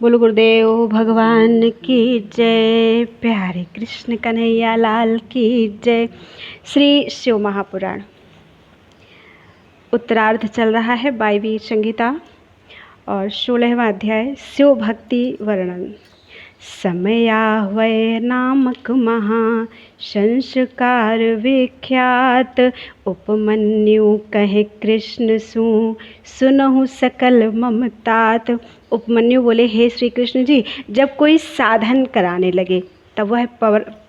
बोलो गुरुदेव भगवान की जय। प्यारे कृष्ण कन्हैया लाल की जय। श्री शिव महापुराण उत्तरार्ध चल रहा है 22वीं संहिता और 16वां अध्याय शिव भक्ति वर्णन। समयाह्वय नामक महा संस्कार विख्यात उपमन्यु कहे कृष्ण सुनहु सकल ममतात। उपमन्यु बोले, हे श्री कृष्ण जी, जब कोई साधन कराने लगे तब वह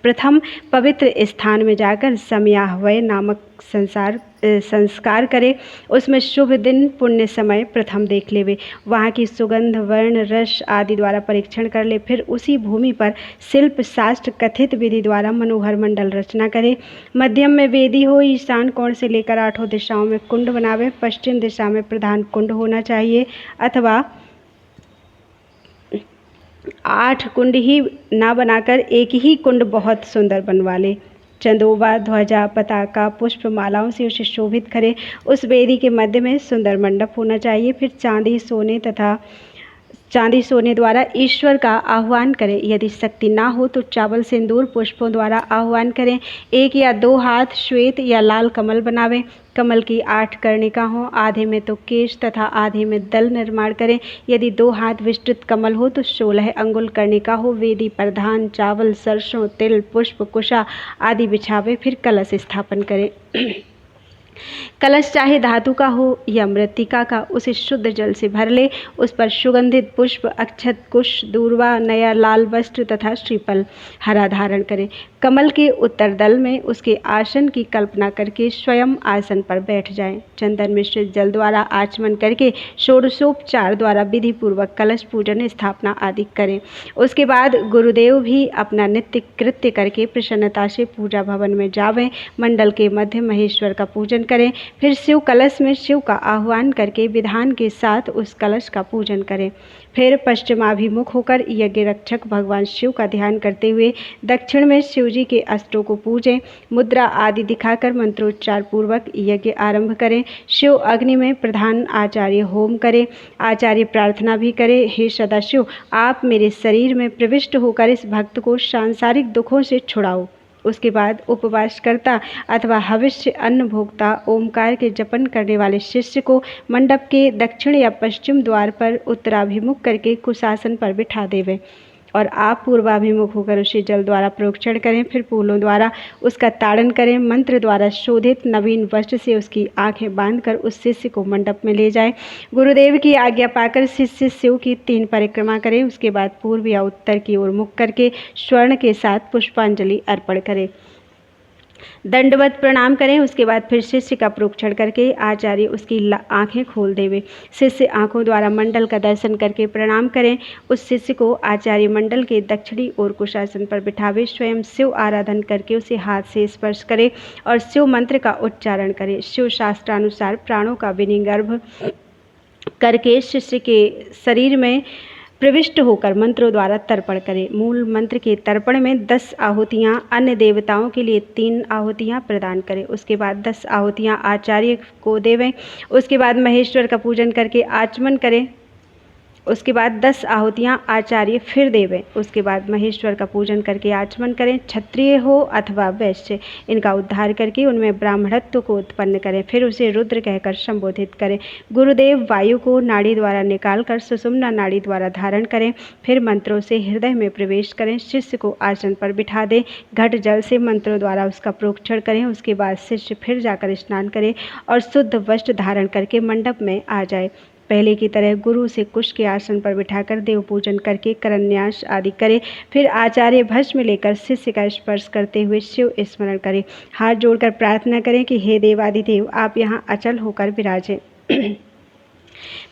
प्रथम पवित्र स्थान में जाकर समयाह्वय नामक संस्कार करे। उसमें शुभ दिन पुण्य समय प्रथम देख लेवे, वहाँ की सुगंध वर्ण रस आदि द्वारा परीक्षण कर ले। फिर उसी भूमि पर शिल्प शास्त्र कथित विधि द्वारा मनोहर मंडल रचना करे। मध्यम में वेदी हो, ईशान कोण से लेकर 8 दिशाओं में कुंड बनावे। पश्चिम दिशा में प्रधान कुंड होना चाहिए, अथवा 8 कुंड ही ना बनाकर एक ही कुंड बहुत सुंदर बनवा ले। चंदोबा ध्वजा पताका पुष्प मालाओं से उसे शोभित करे। उस वेदी के मध्य में सुंदर मंडप होना चाहिए। फिर चांदी सोने द्वारा ईश्वर का आह्वान करें। यदि शक्ति ना हो तो चावल सिंदूर पुष्पों द्वारा आह्वान करें। 1 या 2 हाथ श्वेत या लाल कमल बनावें। कमल की 8 कर्णिका हों, आधे में तो केश तथा आधे में दल निर्माण करें। यदि 2 हाथ विस्तृत कमल हो तो 16 अंगुल कर्णिका हो। वेदी पर धान चावल सरसों तिल पुष्प कुशा आदि बिछावे। फिर कलश स्थापन करें। कलश चाहे धातु का हो या मृत्तिका का, उसे शुद्ध जल से भर ले। उस पर सुगंधित पुष्प अक्षत कुश दूर्वा नया लाल वस्त्र तथा श्रीफल हरा धारण करें। कमल के उत्तर दल में उसके आसन की कल्पना करके स्वयं आसन पर बैठ जाएं। चंदन मिश्रित जल द्वारा आचमन करके षोडशोपचार द्वारा विधि पूर्वक कलश पूजन स्थापना आदि करें। उसके बाद गुरुदेव भी अपना नित्य कृत्य करके प्रसन्नता से पूजा भवन में जावें। मंडल के मध्य महेश्वर का पूजन करें। फिर शिव कलश में शिव का आह्वान करके विधान के साथ उस कलश का पूजन करें। फिर पश्चिमाभिमुख होकर यज्ञ रक्षक भगवान शिव का ध्यान करते हुए दक्षिण में शिव जी के अष्टों को पूजें। मुद्रा आदि दिखाकर मंत्रोच्चार पूर्वक यज्ञ आरंभ करें। शिव अग्नि में प्रधान आचार्य होम करें। आचार्य प्रार्थना भी करे, हे सदाशिव, आप मेरे शरीर में प्रविष्ट होकर इस भक्त को सांसारिक दुखों से छुड़ाओ। उसके बाद उपवास करता अथवा हविष्य अन्न भोक्ता ओमकार के जपन करने वाले शिष्य को मंडप के दक्षिण या पश्चिम द्वार पर उत्तराभिमुख करके कुशासन पर बिठा देवे और आप पूर्वाभिमुख होकर उसे जल द्वारा प्रोक्षण करें। फिर फूलों द्वारा उसका ताड़न करें। मंत्र द्वारा शोधित नवीन वस्त्र से उसकी आंखें बांधकर उस शिष्य को मंडप में ले जाएं। गुरुदेव की आज्ञा पाकर शिष्य शिव की 3 परिक्रमा करें। उसके बाद पूर्व या उत्तर की ओर मुख करके स्वर्ण के साथ पुष्पांजलि अर्पण करें, दंडवत प्रणाम करें। उसके बाद फिर शिष्य का प्रोक्षण करके आचार्य उसकी आंखें खोल देवे। शिष्य आंखों द्वारा मंडल का दर्शन करके प्रणाम करें। उस शिष्य को आचार्य मंडल के दक्षिणी ओर कुशासन पर बिठावे। स्वयं शिव आराधन करके उसे हाथ से स्पर्श करे और शिव मंत्र का उच्चारण करे। शिव शास्त्रानुसार प्राणों का विनिगर्भ करके शिष्य के शरीर में प्रविष्ट होकर मंत्रों द्वारा तर्पण करें। मूल मंत्र के तर्पण में 10 आहुतियाँ, अन्य देवताओं के लिए 3 आहुतियाँ प्रदान करें। उसके बाद 10 आहुतियाँ आचार्य को देवें। उसके बाद महेश्वर का पूजन करके आचमन करें। उसके बाद 10 आहुतियाँ आचार्य फिर देवें। उसके बाद महेश्वर का पूजन करके आचमन करें। क्षत्रिय हो अथवा वैश्य, इनका उद्धार करके उनमें ब्राह्मणत्व को उत्पन्न करें। फिर उसे रुद्र कहकर संबोधित करें। गुरुदेव वायु को नाड़ी द्वारा निकालकर सुषुम्ना नाड़ी द्वारा धारण करें। फिर मंत्रों से हृदय में प्रवेश करें। शिष्य को आसन पर बिठा दें। घट जल से मंत्रों द्वारा उसका प्रोक्षण करें। उसके बाद शिष्य फिर जाकर स्नान करे और शुद्ध वस्त्र धारण करके मंडप में आ जाए। पहले की तरह गुरु से कुश के आसन पर बिठाकर देव पूजन करके करन्यास आदि करे। फिर आचार्य भस्म लेकर शिष्य का स्पर्श करते हुए शिव स्मरण करें। हाथ जोड़कर प्रार्थना करें कि हे देवादिदेव, आप यहाँ अचल होकर विराजें।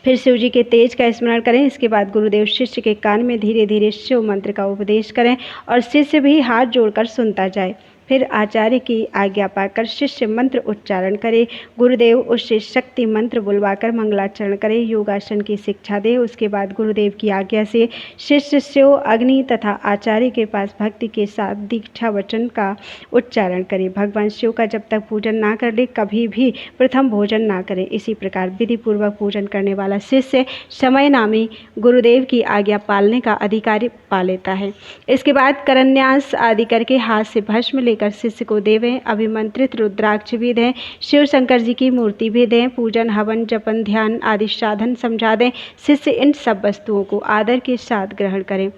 फिर शिव जी के तेज का स्मरण करें। इसके बाद गुरुदेव शिष्य के कान में धीरे धीरे शिव मंत्र का उपदेश करें और शिष्य भी हाथ जोड़कर सुनता जाए। फिर आचार्य की आज्ञा पाकर शिष्य मंत्र उच्चारण करे। गुरुदेव उससे शक्ति मंत्र बुलवाकर मंगलाचरण करे, योगासन की शिक्षा दे। उसके बाद गुरुदेव की आज्ञा से शिष्य शिव अग्नि तथा आचार्य के पास भक्ति के साथ दीक्षा वचन का उच्चारण करे। भगवान शिव का जब तक पूजन ना कर ले कभी भी प्रथम भोजन ना करें। इसी प्रकार विधि पूर्वक पूजन करने वाला शिष्य समय नामी गुरुदेव की आज्ञा पालने का अधिकार पा लेता है। इसके बाद करन्यास आदि करके हाथ से भस्म लेकर शिष्य को देवें। अभिमंत्रित रुद्राक्ष भी दें, शिव शंकर जी की मूर्ति भी दें, पूजन हवन जपन ध्यान आदि साधन समझा दें। शिष्य इन सब वस्तुओं को आदर के साथ ग्रहण करें।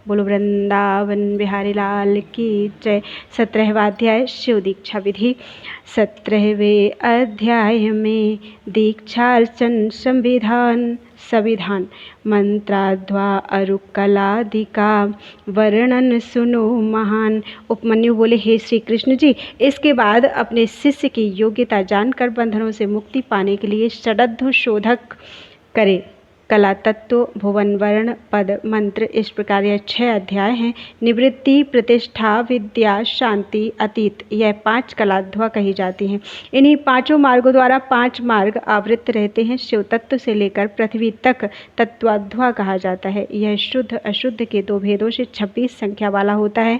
बोलो वृंदावन बिहारी लाल की जय। 17वां अध्याय शिव दीक्षा विधि। 17वें अध्याय में दीक्षार्चन संविधान मंत्राद्वा अरुकलादिका वर्णन सुनो महान। उपमन्यु बोले, हे श्री कृष्ण जी, इसके बाद अपने शिष्य की योग्यता जानकर बंधनों से मुक्ति पाने के लिए षडध्व शोधक करे। कला तत्व भुवन वर्ण पद मंत्र, इस प्रकार यह 6 अध्याय हैं। निवृत्ति प्रतिष्ठा विद्या शांति अतीत, यह 5 कलाध्वा कही जाती हैं। इन्हीं 5 मार्गों द्वारा 5 मार्ग आवृत रहते हैं। शिव तत्व से लेकर पृथ्वी तक तत्वाध्वा कहा जाता है। यह शुद्ध अशुद्ध के 2 भेदों से 26 संख्या वाला होता है।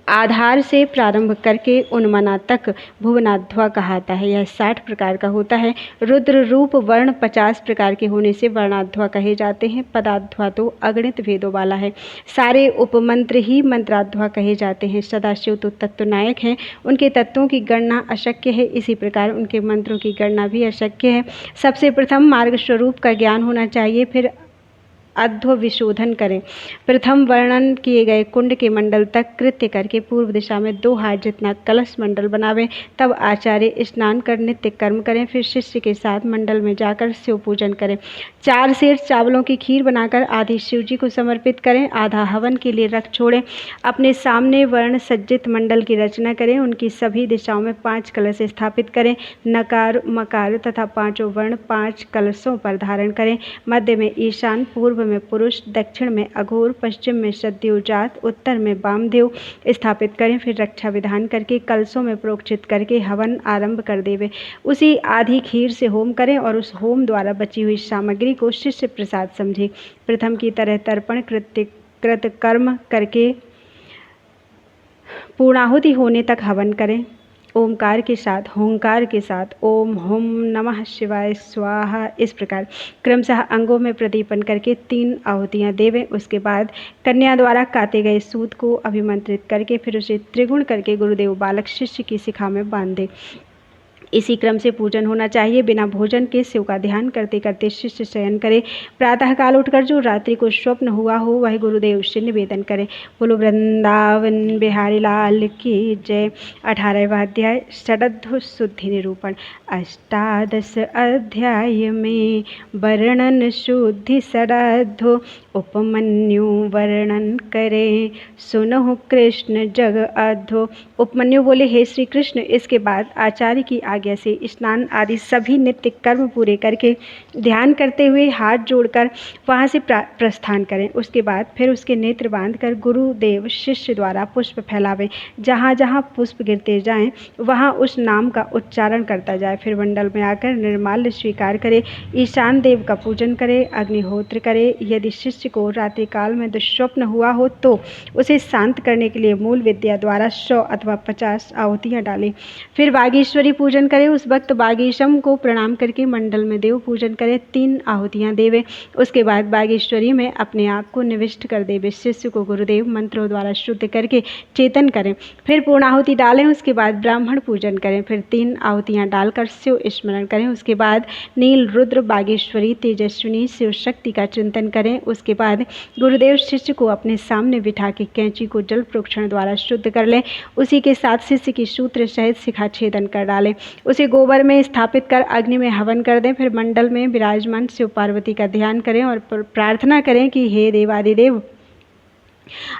आधार से प्रारंभ करके उन्मना तक भुवनाध्वा कहाता है। यह 60 प्रकार का होता है। रुद्र रूप वर्ण 50 प्रकार के होने से वर्णाध्वा कहे जाते हैं। पदाध्वा तो अगणित भेदों वाला है। सारे उपमंत्र ही मंत्राध्वा कहे जाते हैं। सदाशिव तो तत्वनायक हैं, उनके तत्वों की गणना अशक्य है। इसी प्रकार उनके मंत्रों की गणना भी अशक्य है। सबसे प्रथम मार्ग स्वरूप का ज्ञान होना चाहिए, फिर अध्व विशोधन करें। प्रथम वर्णन किए गए कुंड के मंडल तक कृत्य करके पूर्व दिशा में 2 हाथ जितना कलश मंडल बनावें। तब आचार्य स्नान कर नित्य कर्म करें। फिर शिष्य के साथ मंडल में जाकर शिव पूजन करें। 4 सेर चावलों की खीर बनाकर आधी शिव जी को समर्पित करें, आधा हवन के लिए रख छोड़ें। अपने सामने वर्ण सज्जित मंडल की रचना करें। उनकी सभी दिशाओं में 5 कलश स्थापित करें। नकार मकार तथा 5 वर्ण 5 कलशों पर धारण करें। मध्य में ईशान, पूर्व में पुरुष, दक्षिण में अघोर, पश्चिम में सद्योजात, उत्तर में वामदेव स्थापित करें। फिर रक्षा विधान करके कलशों में प्रोक्षित करके हवन आरंभ कर देवे। उसी आधी खीर से होम करें और उस होम द्वारा बची हुई सामग्री को शिष्य प्रसाद समझे। प्रथम की तरह तर्पण कृत कर्म करके पूर्णाहुति होने तक हवन करें। ओमकार के साथ, होंकार के साथ ओम हुम नमः शिवाय स्वाहा, इस प्रकार क्रमशः अंगों में प्रदीपन करके 3 आहुतियाँ देवें। उसके बाद कन्या द्वारा काटे गए सूत को अभिमंत्रित करके फिर उसे त्रिगुण करके गुरुदेव बालक शिष्य की शिखा में बांध दे। इसी क्रम से पूजन होना चाहिए। बिना भोजन के शिव का ध्यान करते करते शिष्य शयन करे। प्रातःकाल उठकर जो रात्रि को स्वप्न हुआ हो वह गुरुदेव से निवेदन करें। बोलो वृंदावन बिहारी लाल की जय। 18वां अध्याय षडध्व शुद्धि निरूपण। 18 अध्याय में वर्णन शुद्धि षडध्व उपमन्यु वर्णन करे। सुनो कृष्ण जग अध्व। उपमन्यु बोले, हे श्री कृष्ण, इसके बाद आचार्य की आज्ञा से स्नान आदि सभी नित्य कर्म पूरे करके ध्यान करते हुए हाथ जोड़कर वहाँ से प्रस्थान करें। उसके बाद फिर उसके नेत्र बांधकर गुरुदेव शिष्य द्वारा पुष्प फैलावें। जहाँ जहाँ पुष्प गिरते जाएं वहाँ उस नाम का उच्चारण करता जाए। फिर मंडल में आकर निर्माल्य स्वीकार करे। ईशान देव का पूजन करे, अग्निहोत्र करे। यदि शिष्य को रात्रि काल में दुस्वप्न हुआ हो तो उसे शांत करने के लिए मूल विद्या द्वारा 100 अथवा 50 आहुतियाँ डालें। फिर बागेश्वरी पूजन करे। उस वक्त बागेशम को प्रणाम करके मंडल में देव पूजन करे, 3 आहुतियाँ देवे। उसके बाद बागेश्वरी में अपने आप को निविष्ट कर देवे। शिष्य को गुरुदेव मंत्रों द्वारा शुद्ध करके चेतन करें। फिर पूर्णाहुति डालें। उसके बाद ब्राह्मण पूजन करें। फिर 3 आहुतियाँ डालकर शिव स्मरण करें। उसके बाद नील रुद्र बागेश्वरी तेजस्विनी शिव शक्ति का चिंतन करें। उसके बाद गुरुदेव शिष्य को अपने सामने बिठा के कैंची को जल प्रोक्षण द्वारा शुद्ध कर लें। उसी के साथ शिष्य की सूत्र सहित शिखा छेदन कर डालें। उसे गोबर में स्थापित कर अग्नि में हवन कर दें। फिर मंडल में विराजमान शिव पार्वती का ध्यान करें और प्रार्थना करें कि हे देवादिदेव,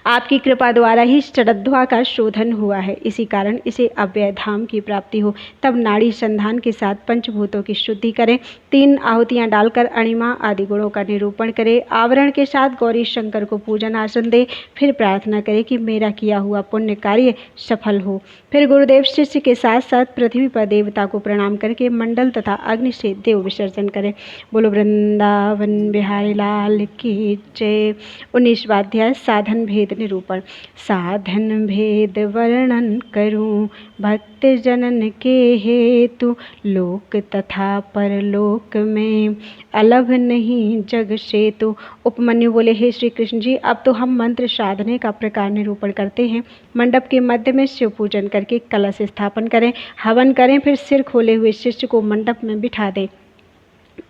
आपकी कृपा द्वारा ही शरद्ध्वा का शोधन हुआ है, इसी कारण इसे अव्यय धाम की प्राप्ति हो। तब नाड़ी संधान के साथ पंचभूतों की शुद्धि करें, 3 आहुतियां डालकर अणिमा आदि गुणों का निरूपण करें, आवरण के साथ गौरी शंकर को पूजन आसन दे, फिर प्रार्थना करें कि मेरा किया हुआ पुण्य कार्य सफल हो। फिर गुरुदेव शिष्य के साथ साथ पृथ्वी पर देवता को प्रणाम करके मंडल तथा अग्नि से देव विसर्जन करें। बोलो वृंदावन बिहारी लाल की जय। 19वां अध्याय साधन भेद निरूपण। साधन भेद वर्णन करूं भक्त जनन के हेतु, लोक तथा परलोक में अलभ नहीं जग सेतु। उपमन्यु बोले, हे श्री कृष्ण जी, अब तो हम मंत्र साधने का प्रकार निरूपण करते हैं। मंडप के मध्य में शिव पूजन करके कलश स्थापन करें, हवन करें, फिर सिर खोले हुए शिष्य को मंडप में बिठा दें।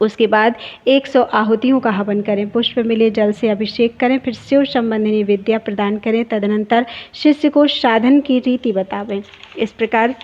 उसके बाद 100 आहुतियों का हवन करें, पुष्प मिले जल से अभिषेक करें, फिर शिव संबंधिनी विद्या प्रदान करें। तदनंतर शिष्य को साधन की रीति बतावें। इस प्रकार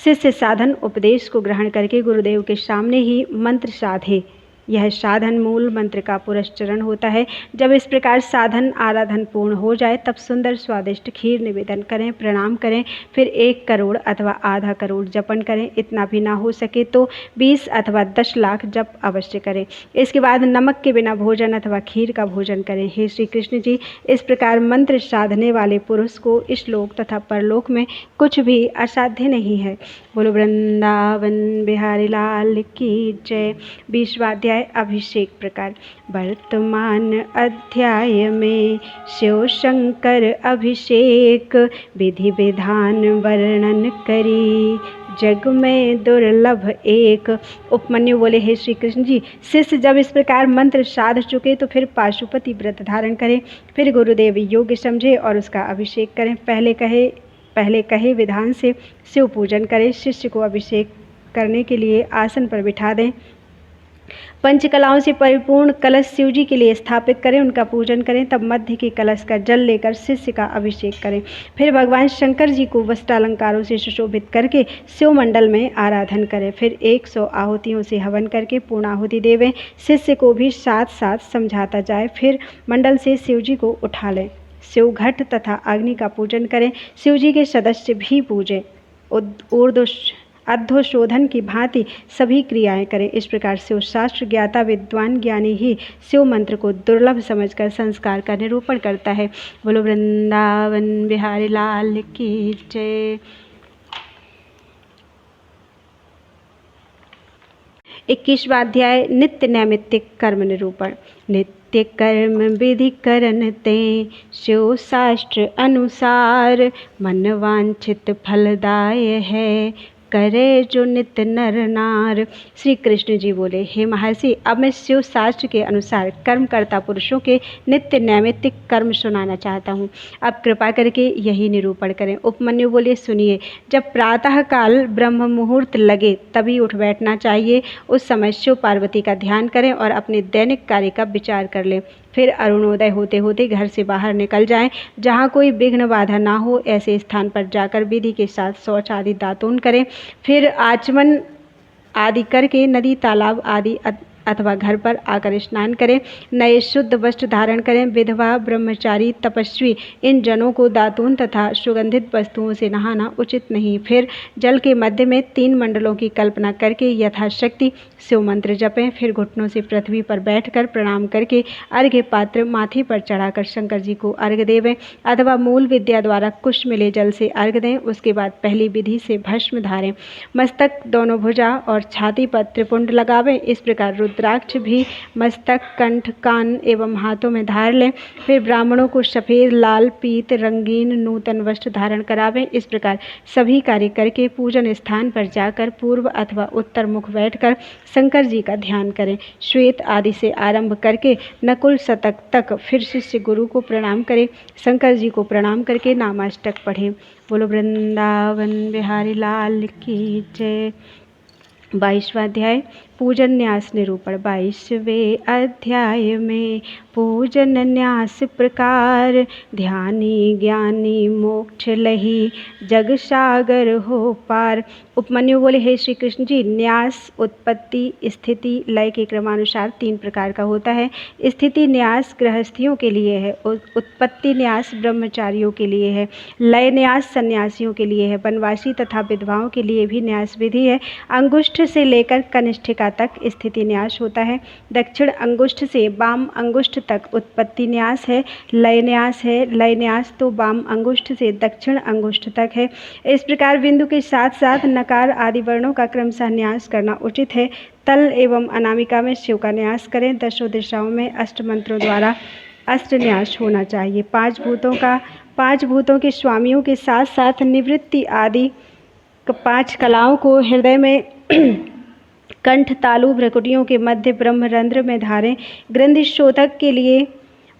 शिष्य साधन उपदेश को ग्रहण करके गुरुदेव के सामने ही मंत्र साधे। यह साधन मूल मंत्र का पुरस्चरण होता है। जब इस प्रकार साधन आराधन पूर्ण हो जाए तब सुंदर स्वादिष्ट खीर निवेदन करें, प्रणाम करें, फिर 1 करोड़ अथवा आधा करोड़ जपन करें। इतना भी ना हो सके तो 20 अथवा 10 लाख जप अवश्य करें। इसके बाद नमक के बिना भोजन अथवा खीर का भोजन करें। हे श्री कृष्ण जी, इस प्रकार मंत्र साधने वाले पुरुष को इस लोक तथा परलोक में कुछ भी असाध्य नहीं है। बोलो वृंदावन बिहारी लाल की जय। 20वां अध्याय अभिषेक प्रकार। वर्तमान अध्याय में शिव शंकर अभिषेक विधि विधान वर्णन करी, जग में दुर्लभ एक। उपमन्यु बोले, हे श्री कृष्ण जी, शिष्य जब इस प्रकार मंत्र साध चुके तो फिर पाशुपति व्रत धारण करें, फिर गुरुदेव योग्य समझे और उसका अभिषेक करें। पहले कहे विधान से शिव पूजन करें। शिष्य को अभिषेक करने के लिए आसन पर बिठा दें। पंचकलाओं से परिपूर्ण कलश शिव जी के लिए स्थापित करें, उनका पूजन करें। तब मध्य के कलश का जल लेकर शिष्य का अभिषेक करें। फिर भगवान शंकर जी को वस्त्रालंकारों से सुशोभित करके शिव मंडल में आराधन करें। फिर 100 आहुतियों से हवन करके पूर्णाहुति देवें। शिष्य को भी साथ साथ समझाता जाए। फिर मंडल से शिव जी को उठा लें। शिव घट तथा अग्नि का पूजन करें। शिव जी के सदस्य भी पूजें। अध्वशोधन की भांति सभी क्रियाएं करें। इस प्रकार शिव शास्त्र ज्ञाता विद्वान ज्ञानी ही शिव मंत्र को दुर्लभ समझकर संस्कार का निरूपण करता है। बोलो वृंदावन बिहारी लाल की जय। 21वां अध्याय नित्य नैमित्तिक कर्म निरूपण। नित्य कर्म विधि करन ते शिव शास्त्र अनुसार, मन वांछित फलदाय है करे जो नित्य नर नार। श्री कृष्ण जी बोले, हे महर्षि, अब मैं शिव शास्त्र के अनुसार कर्मकर्ता पुरुषों के नित्य नैमित्तिक कर्म सुनाना चाहता हूँ। अब कृपा करके यही निरूपण करें। उपमन्यु बोले, सुनिए, जब प्रातः काल ब्रह्म मुहूर्त लगे तभी उठ बैठना चाहिए। उस समय शिव पार्वती का ध्यान करें और अपने दैनिक कार्य का विचार कर लें। फिर अरुणोदय होते होते घर से बाहर निकल जाएं। जहाँ कोई विघ्न बाधा ना हो ऐसे स्थान पर जाकर विधि के साथ शौच आदि दातून करें। फिर आचमन आदि करके नदी तालाब आदि अथवा घर पर आकर स्नान करें। नए शुद्ध वस्त्र धारण करें। विधवा ब्रह्मचारी तपस्वी इन जनों को दातून तथा सुगंधित वस्तुओं से नहाना उचित नहीं। फिर जल के मध्य में 3 मंडलों की कल्पना करके यथाशक्ति शिव मंत्र जपें। फिर घुटनों से पृथ्वी पर बैठकर प्रणाम करके अर्घ्य पात्र माथे पर चढ़ाकर शंकर जी को अर्घ्य देवें अथवा मूल विद्या द्वारा कुश मिले जल से अर्घ्य दें। उसके बाद पहली विधि से भस्म धारें। मस्तक, दोनों भुजा और छाती पर त्रिपुंड लगावें। इस प्रकार रुद्राक्ष भी मस्तक, कंठ, कान एवं हाथों में धार लें। फिर ब्राह्मणों को सफ़ेद, लाल, पीत रंगीन नूतन वस्त्र धारण करावें। इस प्रकार सभी कार्य करके पूजन स्थान पर जाकर पूर्व अथवा उत्तर मुख बैठकर शंकर जी का ध्यान करें। श्वेत आदि से आरंभ करके नकुल शतक तक फिर शिष्य गुरु को प्रणाम करें। शंकर जी को प्रणाम करके नामाष्टक पढ़ें। बोलो वृंदावन बिहारी लाल की जय। 22वां अध्याय पूजन न्यास निरूपण 22वें अध्याय में। पूजन न्यास प्रकार ध्यानी ज्ञानी मोक्ष लही, जग सागर हो पार। उपमन्यु बोले, हे श्री कृष्ण जी, न्यास उत्पत्ति स्थिति लय के क्रमानुसार 3 प्रकार का होता है। स्थिति न्यास गृहस्थियों के लिए है, उत्पत्ति न्यास ब्रह्मचारियों के लिए है, लय न्यास सन्यासियों के लिए है, वनवासी तथा विधवाओं के लिए भी न्यास विधि है। अंगुष्ठ से लेकर कनिष्ठिका तक स्थिति न्यास होता है। दक्षिण अंगुष्ठ से वाम अंगुष्ठ तक उत्पत्ति न्यास है, लय न्यास है। लय न्यास तो वाम अंगुष्ठ से दक्षिण अंगुष्ठ तक है। इस प्रकार बिंदु के साथ साथ नकार आदि वर्णों का क्रमशः न्यास करना उचित है। तल एवं अनामिका में शिव का न्यास करें। 10 दिशाओं में अष्ट मंत्रों द्वारा अष्ट न्यास होना चाहिए। 5 भूतों के स्वामियों के साथ साथ निवृत्ति आदि 5 कलाओं को हृदय में कंठ, तालु, भ्रकुटियों के मध्य ब्रह्मरंध्र में धारें। ग्रंथि शोधक के लिए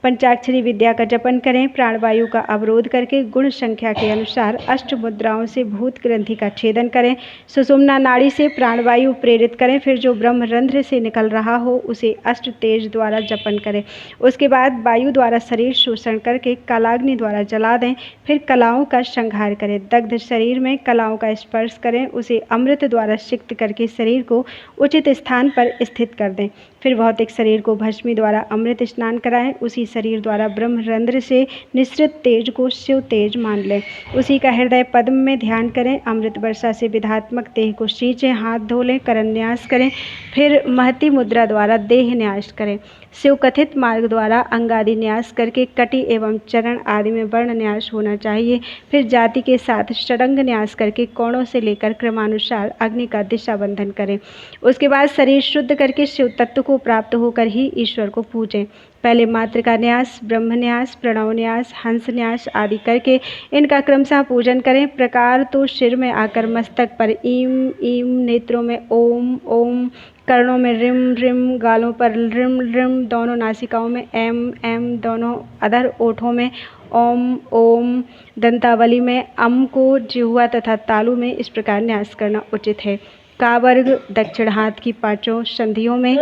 पंचाक्षरी विद्या का जपन करें। प्राणवायु का अवरोध करके गुण संख्या के अनुसार अष्ट मुद्राओं से भूत ग्रंथि का छेदन करें। सुषुम्ना नाड़ी से प्राणवायु प्रेरित करें। फिर जो ब्रह्मरंध्र से निकल रहा हो उसे अष्ट तेज द्वारा जपन करें। उसके बाद वायु द्वारा शरीर शोषण करके कालाग्नि द्वारा जला दें। फिर कलाओं का संहार करें। दग्ध शरीर में कलाओं का स्पर्श करें। उसे अमृत द्वारा सिक्त करके शरीर को उचित स्थान पर स्थित कर दें। फिर भौतिक शरीर को भस्मी द्वारा अमृत स्नान कराएं। उसी शरीर द्वारा ब्रह्मरंध्र से निःसृत तेज को शिव तेज मान लें। उसी का हृदय पद्म में ध्यान करें। अमृत वर्षा से विधात्मक देह को सींचें, हाथ धो लें, करन न्यास करें। फिर महती मुद्रा द्वारा देह न्यास करें। शिव कथित मार्ग द्वारा अंगादि न्यास करके कटी एवं चरण आदि में वर्ण न्यास होना चाहिए। फिर जाति के साथ षडंग न्यास करके कोणों से लेकर क्रमानुसार अग्नि का दिशा बंधन करें। उसके बाद शरीर शुद्ध करके शिव तत्व को प्राप्त होकर ही ईश्वर को पूजें। पहले मातृका न्यास, ब्रह्म न्यास, प्रणव न्यास, हंस न्यास आदि करके इनका क्रमशः पूजन करें। प्रकार तो सिर में आकर मस्तक पर ईम ईम, नेत्रों में ओम ओम, कर्णों में रिम रिम, गालों पर रिम रिम, दोनों नासिकाओं में एम एम, दोनों अधर ओठों में ओम ओम, दंतावली में अम को, जिह्वा तथा तालु में इस प्रकार न्यास करना उचित है। का वर्ग दक्षिण हाथ की 5 संधियों में,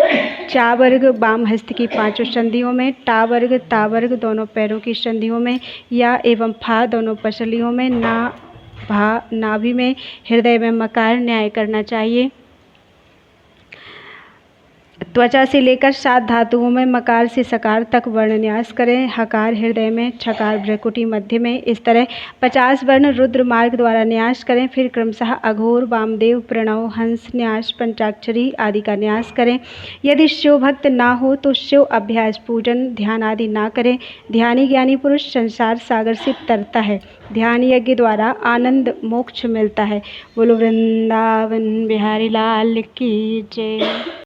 चा वर्ग बाम हस्त की 5 संधियों में, टा वर्ग ता वर्ग दोनों पैरों की संधियों में, या एवं फा दोनों पसलियों में, ना भा नाभि में, हृदय में मकार न्याय करना चाहिए। त्वचा से लेकर 7 धातुओं में मकार से सकार तक वर्ण न्यास करें। हकार हृदय में, छकार भ्रकुटी मध्य में, इस तरह 50 वर्ण रुद्र मार्ग द्वारा न्यास करें। फिर क्रमशः अघोर, वामदेव, प्रणव, हंस न्यास, पंचाक्षरी आदि का न्यास करें। यदि शिव भक्त ना हो तो शिव अभ्यास, पूजन, ध्यान आदि ना करें। ध्यानी ज्ञानी पुरुष संसार सागर से तरता है। ध्यान यज्ञ द्वारा आनंद मोक्ष मिलता है। बोलो वृंदावन बिहारी लाल की जय।